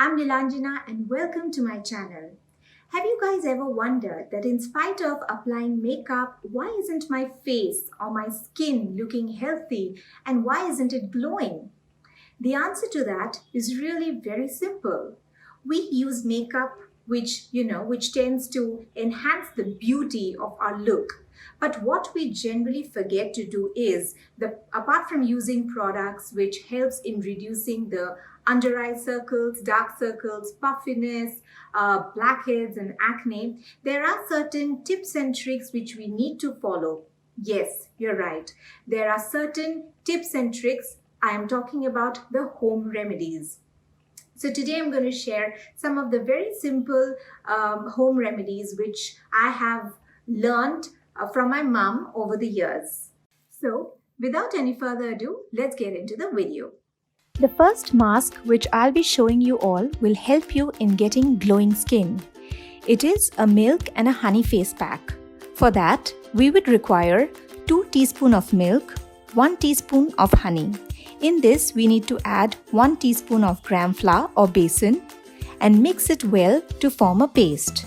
I'm Nilanjana and welcome to my channel. Have you guys ever wondered that in spite of applying makeup, why isn't my face or my skin looking healthy and why isn't it glowing? The answer to that is really very simple. We use makeup which tends to enhance the beauty of our look. But what we generally forget to do is, apart from using products which helps in reducing the under eye circles, dark circles, puffiness, blackheads and acne, there are certain tips and tricks which we need to follow. Yes, you're right. There are certain tips and tricks. I am talking about the home remedies. So today I'm going to share some of the very simple home remedies which I have learned from my mom over the years. So without any further ado, let's get into the video. The first mask which I'll be showing you all will help you in getting glowing skin. It is a milk and a honey face pack. For that, we would require 2 teaspoons of milk, 1 teaspoon of honey. In this, we need to add 1 teaspoon of gram flour or besan and mix it well to form a paste.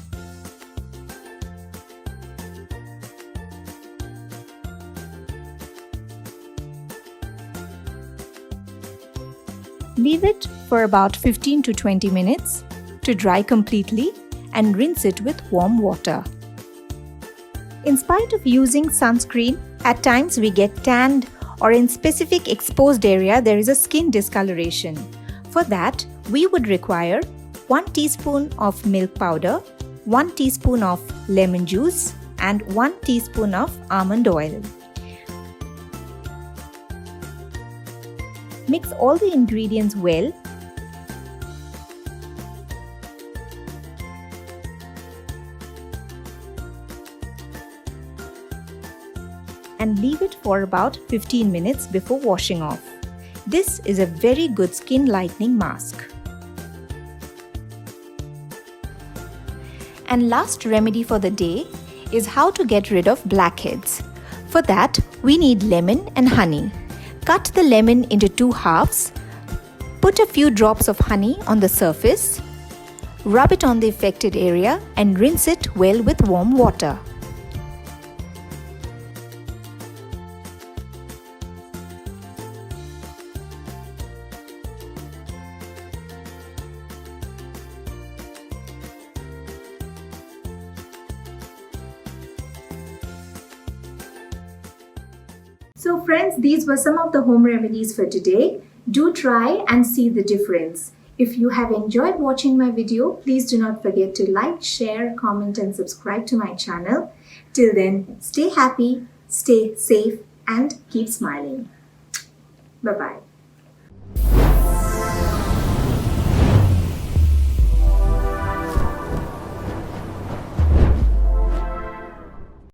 Leave it for about 15 to 20 minutes to dry completely and rinse it with warm water. In spite of using sunscreen, at times we get tanned or in specific exposed area there is a skin discoloration. For that, we would require 1 teaspoon of milk powder, 1 teaspoon of lemon juice and 1 teaspoon of almond oil. Mix all the ingredients well and leave it for about 15 minutes before washing off. This is a very good skin lightening mask. And last remedy for the day is how to get rid of blackheads. For that, we need lemon and honey. Cut the lemon into 2 halves, put a few drops of honey on the surface, rub it on the affected area and rinse it well with warm water. So friends, these were some of the home remedies for today. Do try and see the difference. If you have enjoyed watching my video, please do not forget to like, share, comment and subscribe to my channel. Till then, stay happy, stay safe and keep smiling. Bye-bye.